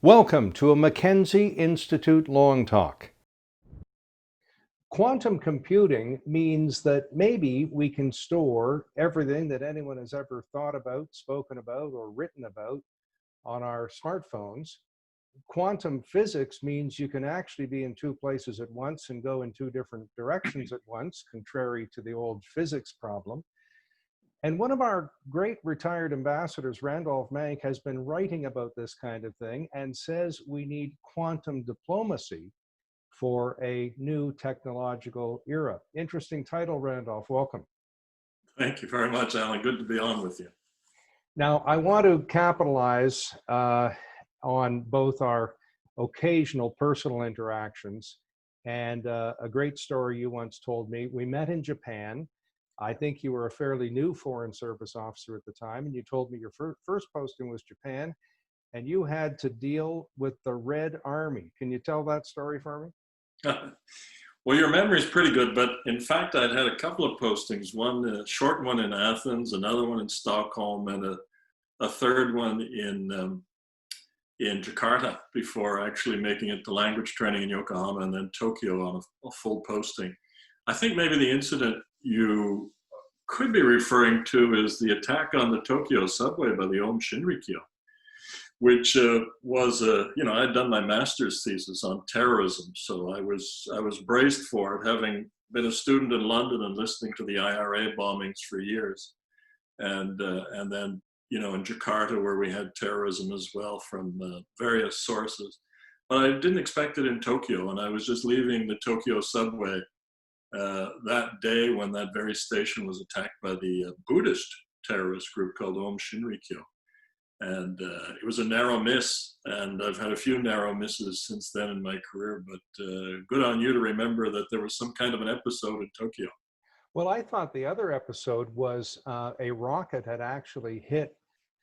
Welcome to a Mackenzie Institute Long Talk. Quantum computing means that maybe we can store everything that anyone has ever thought about, spoken about, or written about on our smartphones. Quantum physics means you can actually be in two places at once and go in two different directions at once, contrary to the old physics problem. And one of our great retired ambassadors, Randolph Mank, has been writing about this kind of thing and says we need quantum diplomacy for a new technological era. Interesting title, Randolph. Welcome. Thank you very much, Alan. Good to be on with you. Now, I want to capitalize on both our occasional personal interactions and a great story you once told me. We met in Japan. I think you were a fairly new Foreign Service officer at the time, and you told me your first posting was Japan, and you had to deal with the Red Army. Can you tell that story for me? Well, your memory is pretty good, but in fact, I'd had a couple of postings, one a short one in Athens, another one in Stockholm, and a third one in Jakarta before actually making it to language training in Yokohama and then Tokyo on a full posting. I think maybe the incident you could be referring to is the attack on the Tokyo subway by the Aum Shinrikyo, which was I had done my master's thesis on terrorism, so I was braced for it, having been a student in London and listening to the IRA bombings for years, and then in Jakarta where we had terrorism as well from various sources. But I didn't expect it in Tokyo, and I was just leaving the Tokyo subway that day when that very station was attacked by the Buddhist terrorist group called Aum Shinrikyo. And it was a narrow miss, and I've had a few narrow misses since then in my career, but good on you to remember that there was some kind of an episode in Tokyo. Well, I thought the other episode was a rocket had actually hit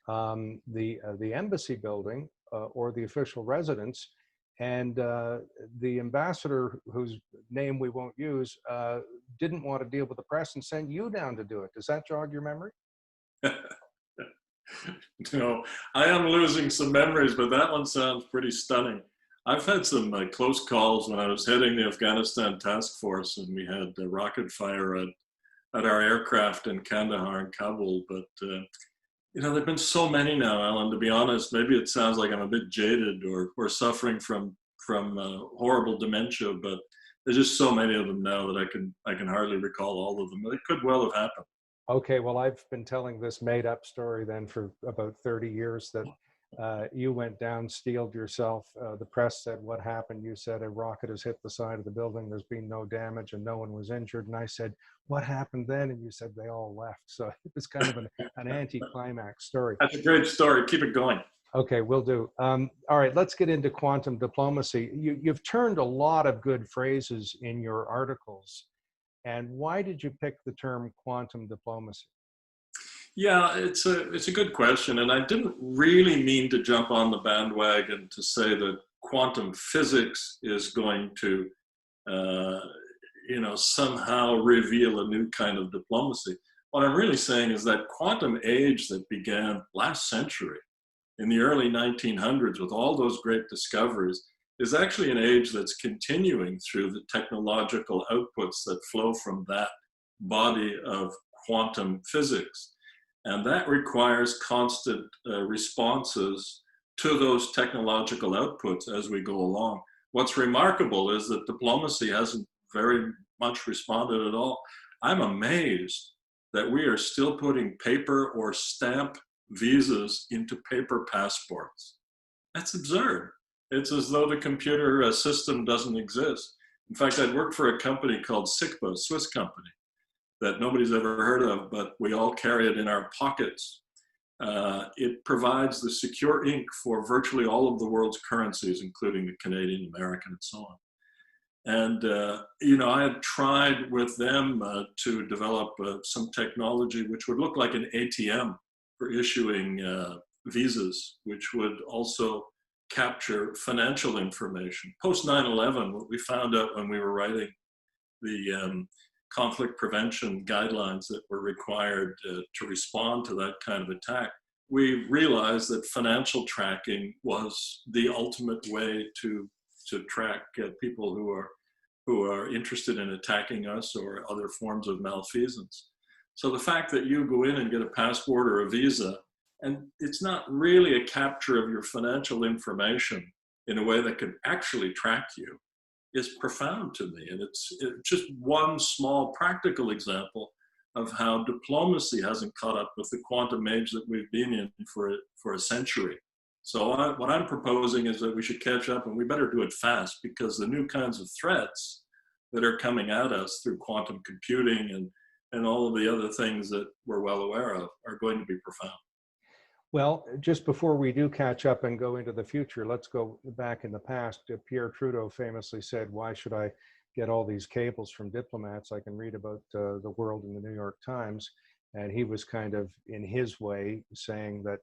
the embassy building or the official residence, and the ambassador, whose name we won't use, didn't want to deal with the press and sent you down to do it. Does that jog your memory? No, I am losing some memories, but that one sounds pretty stunning. I've had some close calls when I was heading the Afghanistan task force, and we had rocket fire at our aircraft in Kandahar and Kabul. But there've been so many now, Alan. To be honest, maybe it sounds like I'm a bit jaded or suffering from horrible dementia, but there's just so many of them now that I can hardly recall all of them. It could well have happened. Okay, well, I've been telling this made-up story then for about 30 years that you went down, steeled yourself. The press said, what happened? You said, a rocket has hit the side of the building. There's been no damage and no one was injured. And I said, what happened then? And you said, they all left. So it was kind of an anti-climax story. That's a great story. Keep it going. Okay, will do. All right, let's get into quantum diplomacy. You've turned a lot of good phrases in your articles. And why did you pick the term quantum diplomacy? Yeah, it's a good question, and I didn't really mean to jump on the bandwagon to say that quantum physics is going to, somehow reveal a new kind of diplomacy. What I'm really saying is that quantum age that began last century, in the early 1900s, with all those great discoveries, is actually an age that's continuing through the technological outputs that flow from that body of quantum physics. And that requires constant responses to those technological outputs as we go along. What's remarkable is that diplomacy hasn't very much responded at all. I'm amazed that we are still putting paper or stamp visas into paper passports. That's absurd. It's as though the computer system doesn't exist. In fact, I'd worked for a company called SICPA, a Swiss company, that nobody's ever heard of, but we all carry it in our pockets. It provides the secure ink for virtually all of the world's currencies, including the Canadian, American, and so on. And, I had tried with them to develop some technology which would look like an ATM for issuing visas, which would also capture financial information. Post 9/11, what we found out when we were writing the conflict prevention guidelines that were required to respond to that kind of attack, we realized that financial tracking was the ultimate way to track people who are interested in attacking us or other forms of malfeasance. So the fact that you go in and get a passport or a visa, and it's not really a capture of your financial information in a way that could actually track you, is profound to me. And it's just one small practical example of how diplomacy hasn't caught up with the quantum age that we've been in for a century. So what I'm proposing is that we should catch up, and we better do it fast, because the new kinds of threats that are coming at us through quantum computing and all of the other things that we're well aware of are going to be profound. Well, just before we do catch up and go into the future, let's go back in the past. Pierre Trudeau famously said, "Why should I get all these cables from diplomats? I can read about the world in the New York Times." And he was kind of, in his way, saying that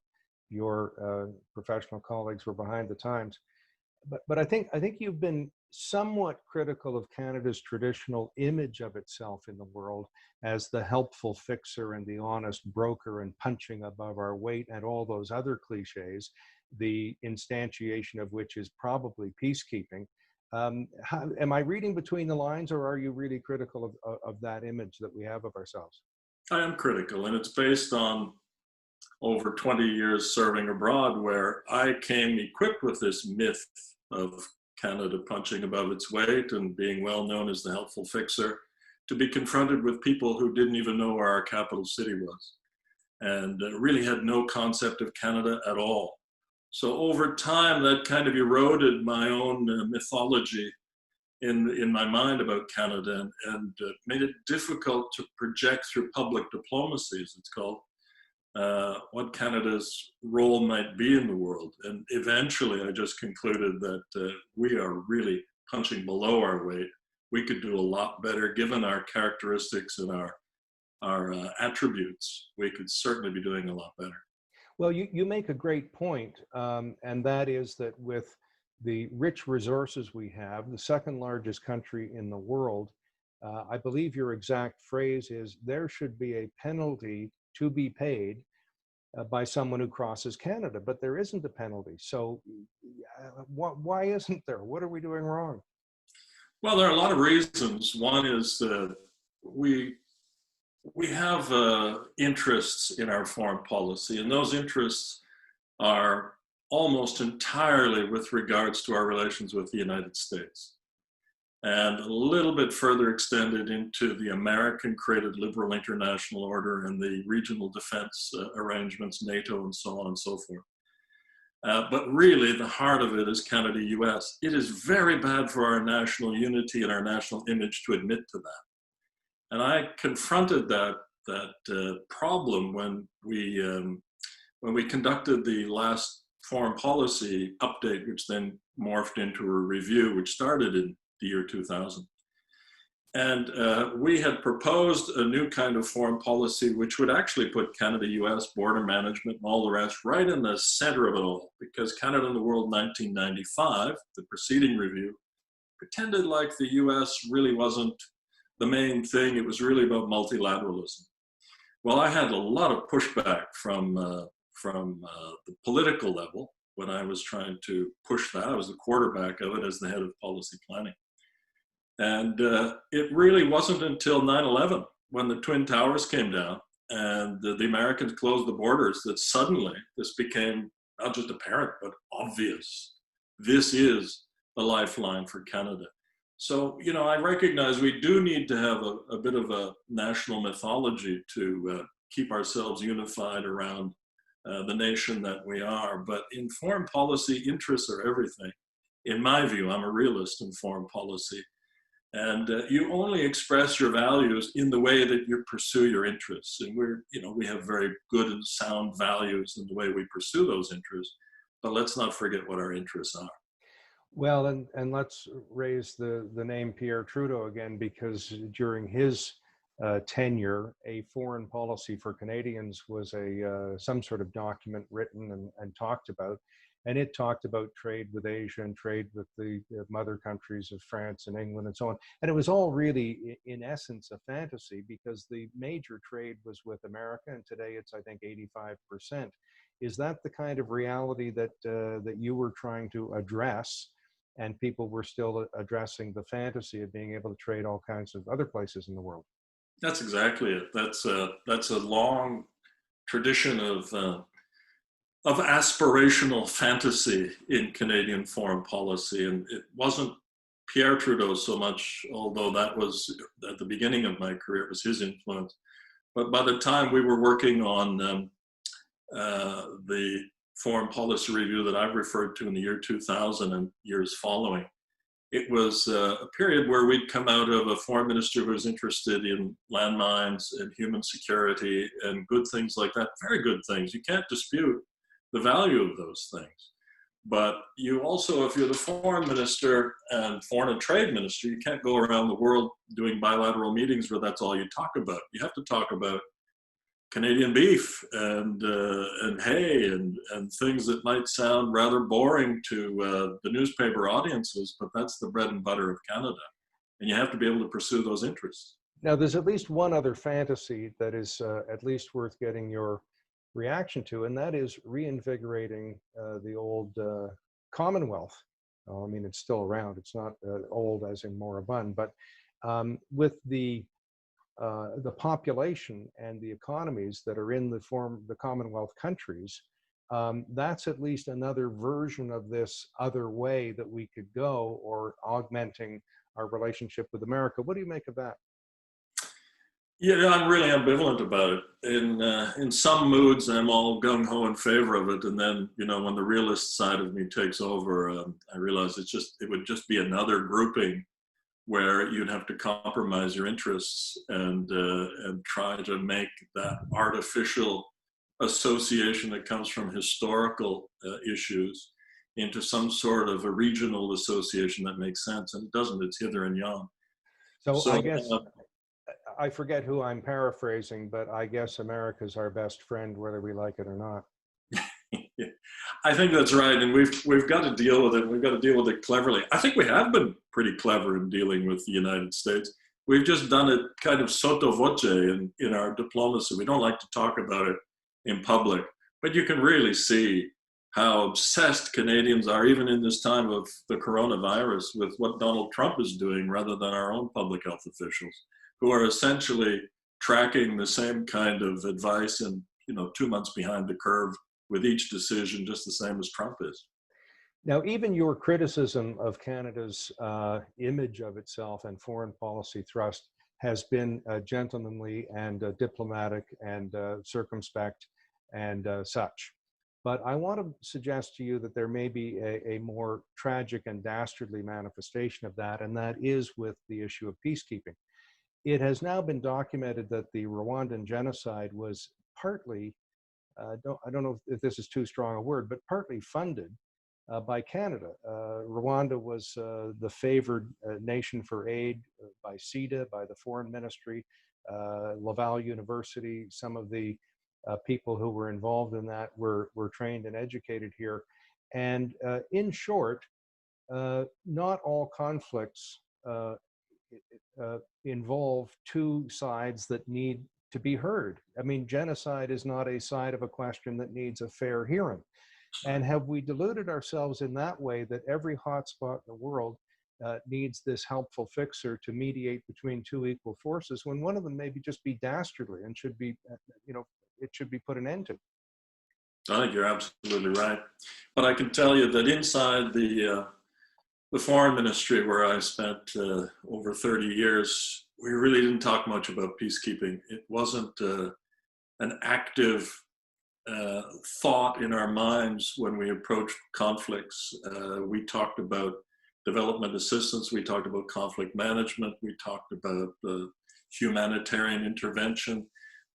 your professional colleagues were behind the times. But I think you've been somewhat critical of Canada's traditional image of itself in the world as the helpful fixer and the honest broker and punching above our weight and all those other cliches, the instantiation of which is probably peacekeeping. Am I reading between the lines, or are you really critical of that image that we have of ourselves? I am critical, and it's based on over 20 years serving abroad, where I came equipped with this myth of Canada punching above its weight and being well known as the helpful fixer, to be confronted with people who didn't even know where our capital city was and really had no concept of Canada at all. So over time, that kind of eroded my own mythology in my mind about Canada, and made it difficult to project through public diplomacy, as it's called, what Canada's role might be in the world. And eventually I just concluded that we are really punching below our weight. We could do a lot better given our characteristics and our attributes. We could certainly be doing a lot better. Well, you make a great point, and that is that with the rich resources we have, the second largest country in the world, I believe your exact phrase is, there should be a penalty to be paid by someone who crosses Canada, but there isn't a penalty. So why isn't there? What are we doing wrong? Well, there are a lot of reasons. One is that we have interests in our foreign policy, and those interests are almost entirely with regards to our relations with the United States, and a little bit further extended into the American-created liberal international order and the regional defense arrangements, NATO, and so on and so forth. But really, the heart of it is Canada-US. It is very bad for our national unity and our national image to admit to that. And I confronted that problem when we conducted the last foreign policy update, which then morphed into a review, which started in the year 2000. And we had proposed a new kind of foreign policy, which would actually put Canada-US border management and all the rest right in the center of it all, because Canada and the World 1995, the preceding review, pretended like the US really wasn't the main thing. It was really about multilateralism. Well, I had a lot of pushback from the political level when I was trying to push that. I was the quarterback of it as the head of policy planning. And it really wasn't until 9/11, when the Twin Towers came down and the Americans closed the borders, that suddenly this became not just apparent, but obvious. This is the lifeline for Canada. So, I recognize we do need to have a bit of a national mythology to keep ourselves unified around the nation that we are. But in foreign policy, interests are everything. In my view, I'm a realist in foreign policy. And you only express your values in the way that you pursue your interests. And we have very good and sound values in the way we pursue those interests. But let's not forget what our interests are. Well, and let's raise the name Pierre Trudeau again, because during his tenure, a foreign policy for Canadians was some sort of document written and talked about. And it talked about trade with Asia and trade with the mother countries of France and England and so on. And it was all really, in essence, a fantasy, because the major trade was with America. And today it's, I think, 85%. Is that the kind of reality that that you were trying to address, and people were still addressing the fantasy of being able to trade all kinds of other places in the world? That's exactly it. That's a long tradition of aspirational fantasy in Canadian foreign policy, and it wasn't Pierre Trudeau so much, although that was at the beginning of my career, it was his influence. But by the time we were working on the foreign policy review that I've referred to in the year 2000 and years following, it was a period where we'd come out of a foreign minister who was interested in landmines and human security and good things like that. Very good things. You can't dispute the value of those things. But you also, if you're the foreign minister and foreign and trade minister, you can't go around the world doing bilateral meetings where that's all you talk about. You have to talk about Canadian beef and hay and things that might sound rather boring to the newspaper audiences, but that's the bread and butter of Canada. And you have to be able to pursue those interests. Now, there's at least one other fantasy that is at least worth getting your reaction to, and that is reinvigorating the old Commonwealth. I mean, it's still around. It's not old as in moribund, but with the population and the economies that are in the Commonwealth countries, that's at least another version of this other way that we could go, or augmenting our relationship with America. What do you make of that? Yeah, I'm really ambivalent about it. In some moods, I'm all gung ho in favor of it, and then when the realist side of me takes over, I realize it would just be another grouping where you'd have to compromise your interests and try to make that artificial association that comes from historical issues into some sort of a regional association that makes sense, and it doesn't. It's hither and yon. So I guess I forget who I'm paraphrasing, but I guess America's our best friend, whether we like it or not. Yeah, I think that's right, and we've got to deal with it. We've got to deal with it cleverly. I think we have been pretty clever in dealing with the United States. We've just done it kind of sotto voce in our diplomacy. We don't like to talk about it in public, but you can really see how obsessed Canadians are, even in this time of the coronavirus, with what Donald Trump is doing rather than our own public health officials, who are essentially tracking the same kind of advice and 2 months behind the curve with each decision, just the same as Trump is. Now, even your criticism of Canada's image of itself and foreign policy thrust has been gentlemanly and diplomatic and circumspect and such. But I want to suggest to you that there may be a more tragic and dastardly manifestation of that, and that is with the issue of peacekeeping. It has now been documented that the Rwandan genocide was partly, I don't know if this is too strong a word, but partly funded by Canada. Rwanda was the favored nation for aid by CEDA, by the Foreign Ministry, Laval University. Some of the people who were involved in that were trained and educated here. And in short, not all conflicts involve two sides that need to be heard. I mean, genocide is not a side of a question that needs a fair hearing. And have we deluded ourselves in that way that every hotspot in the world needs this helpful fixer to mediate between two equal forces, when one of them maybe just be dastardly and should be, it should be put an end to? I think you're absolutely right. But I can tell you that inside the foreign ministry, where I spent over 30 years, we really didn't talk much about peacekeeping. It wasn't an active thought in our minds when we approached conflicts. We talked about development assistance, we talked about conflict management, we talked about humanitarian intervention.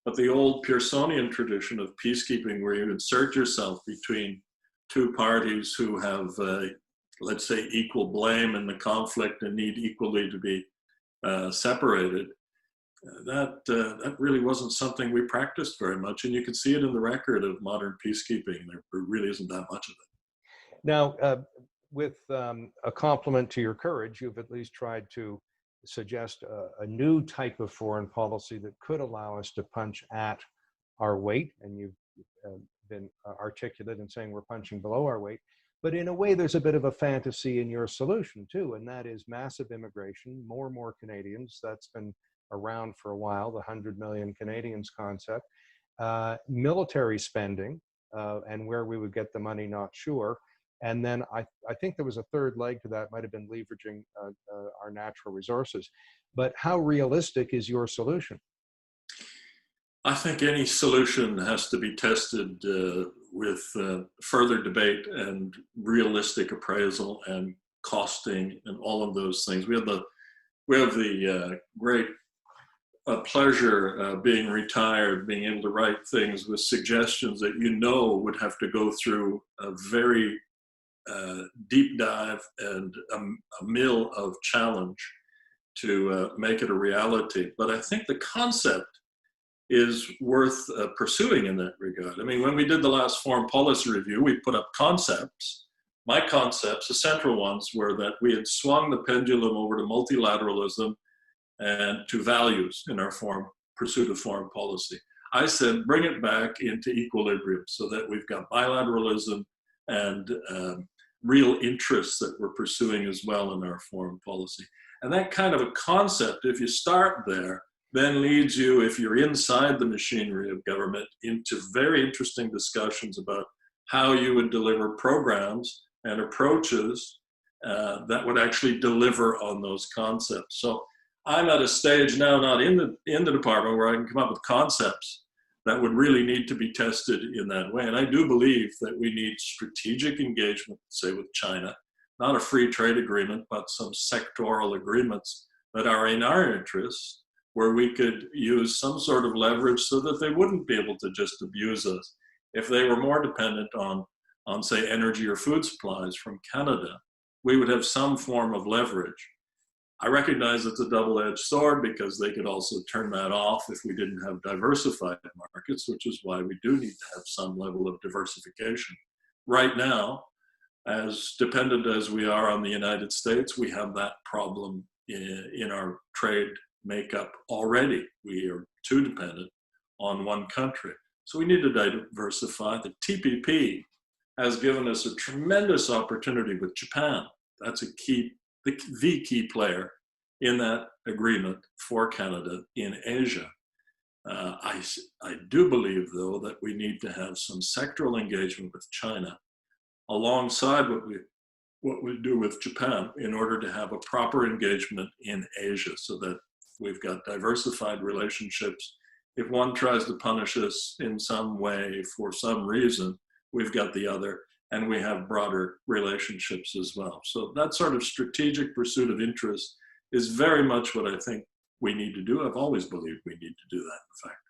But the old Pearsonian tradition of peacekeeping, where you insert yourself between two parties who have let's say, equal blame in the conflict and need equally to be separated, that really wasn't something we practiced very much. And you can see it in the record of modern peacekeeping. There really isn't that much of it. Now, with a compliment to your courage, you've at least tried to suggest a new type of foreign policy that could allow us to punch at our weight, and you've been articulate in saying we're punching below our weight. But in a way, there's a bit of a fantasy in your solution too, and that is massive immigration, more and more Canadians. That's been around for a while, the 100 million Canadians concept. Military spending, and where we would get the money, not sure. And then I think there was a third leg to that, might have been leveraging our natural resources. But how realistic is your solution? I think any solution has to be tested with further debate and realistic appraisal and costing and all of those things. We have the great pleasure being retired, being able to write things with suggestions that would have to go through a very deep dive and a mill of challenge to make it a reality. But I think the concept is worth pursuing in that regard. I mean, when we did the last foreign policy review, we put up concepts. My concepts, the central ones, were that we had swung the pendulum over to multilateralism and to values in our pursuit of foreign policy. I said, bring it back into equilibrium so that we've got bilateralism and real interests that we're pursuing as well in our foreign policy. And that kind of a concept, if you start there, then leads you, if you're inside the machinery of government, into very interesting discussions about how you would deliver programs and approaches that would actually deliver on those concepts. So I'm at a stage now, not in the department, where I can come up with concepts that would really need to be tested in that way. And I do believe that we need strategic engagement, say with China, not a free trade agreement, but some sectoral agreements that are in our interests, where we could use some sort of leverage so that they wouldn't be able to just abuse us. If they were more dependent on say, energy or food supplies from Canada, we would have some form of leverage. I recognize it's a double-edged sword, because they could also turn that off if we didn't have diversified markets, which is why we do need to have some level of diversification. Right now, as dependent as we are on the United States, we have that problem in our trade makeup already. We are too dependent on one country. So we need to diversify. The TPP has given us a tremendous opportunity with Japan. That's a key, the key player in that agreement for Canada in Asia. I do believe, though, that we need to have some sectoral engagement with China alongside what we do with Japan in order to have a proper engagement in Asia, so that we've got diversified relationships. If one tries to punish us in some way for some reason, we've got the other, and we have broader relationships as well. So that sort of strategic pursuit of interest is very much what I think we need to do. I've always believed we need to do that, in fact.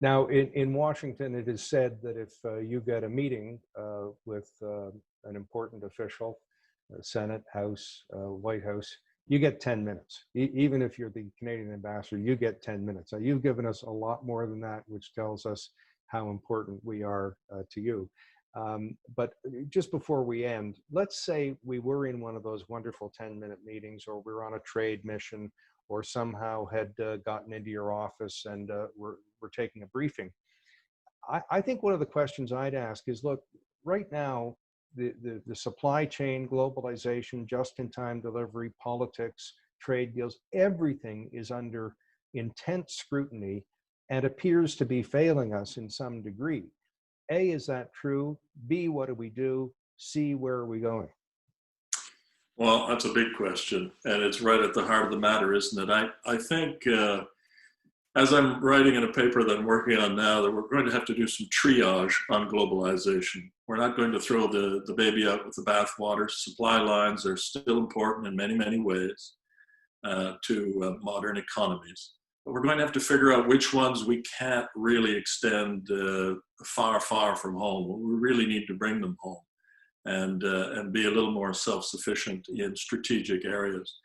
Now, in Washington, it is said that if you get a meeting with an important official, Senate, House, White House, you get 10 minutes. Even if you're the Canadian ambassador, you get 10 minutes. Now, you've given us a lot more than that, which tells us how important we are to you. But just before we end, let's say we were in one of those wonderful 10-minute meetings, or we were on a trade mission, or somehow had gotten into your office and we're taking a briefing. I think one of the questions I'd ask is, look, right now, the supply chain, globalization, just-in-time delivery, politics, trade deals, everything is under intense scrutiny and appears to be failing us in some degree. A, is that true? B, what do we do? C, where are we going? Well, that's a big question, and it's right at the heart of the matter, isn't it? I think, as I'm writing in a paper that I'm working on now, that we're going to have to do some triage on globalization. We're not going to throw the baby out with the bathwater. Supply lines are still important in many, many ways to modern economies. But we're going to have to figure out which ones we can't really extend far, far from home. We really need to bring them home and be a little more self-sufficient in strategic areas.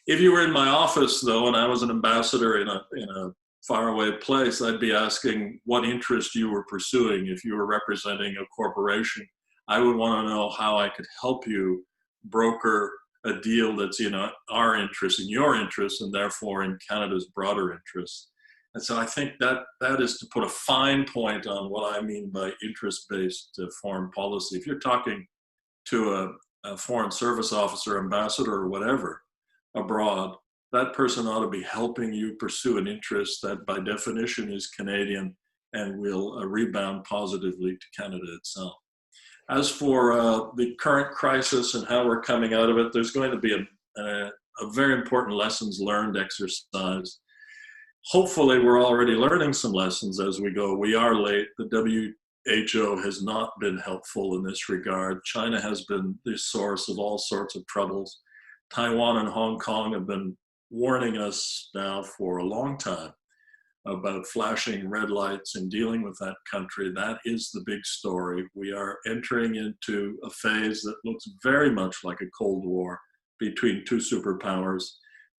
If you were in my office, though, and I was an ambassador in a faraway place, I'd be asking what interest you were pursuing. If you were representing a corporation, I would want to know how I could help you broker a deal that's in our interest, in your interest, and therefore in Canada's broader interest. And so I think that is to put a fine point on what I mean by interest-based foreign policy. If you're talking to a foreign service officer, ambassador, or whatever abroad, that person ought to be helping you pursue an interest that by definition is Canadian and will rebound positively to Canada itself. As for the current crisis and how we're coming out of it, there's going to be a very important lessons learned exercise. Hopefully, we're already learning some lessons as we go. We are late. The WHO has not been helpful in this regard. China has been the source of all sorts of troubles. Taiwan and Hong Kong have been warning us now for a long time about flashing red lights and dealing with that country. That is the big story. We are entering into a phase that looks very much like a Cold War between two superpowers.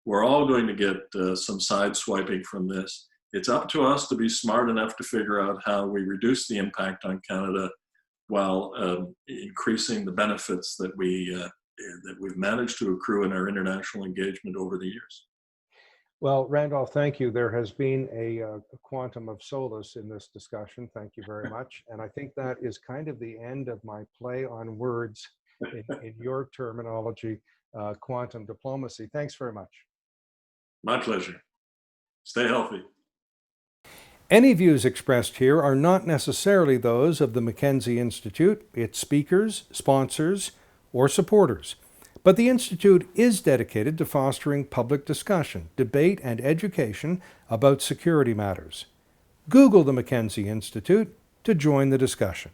We're all going to get some sideswiping from this. It's up to us to be smart enough to figure out how we reduce the impact on Canada while increasing the benefits that we've managed to accrue in our international engagement over the years. Well, Randolph, thank you. There has been a quantum of solace in this discussion. Thank you very much. And I think that is kind of the end of my play on words in your terminology, quantum diplomacy. Thanks very much. My pleasure. Stay healthy. Any views expressed here are not necessarily those of the Mackenzie Institute, its speakers, sponsors, or supporters. But the Institute is dedicated to fostering public discussion, debate, and education about security matters. Google the Mackenzie Institute to join the discussion.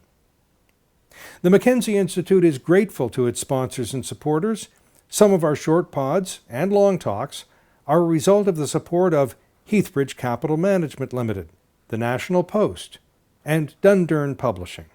The Mackenzie Institute is grateful to its sponsors and supporters. Some of our short pods and long talks are a result of the support of Heathbridge Capital Management Limited, the National Post, and Dundurn Publishing.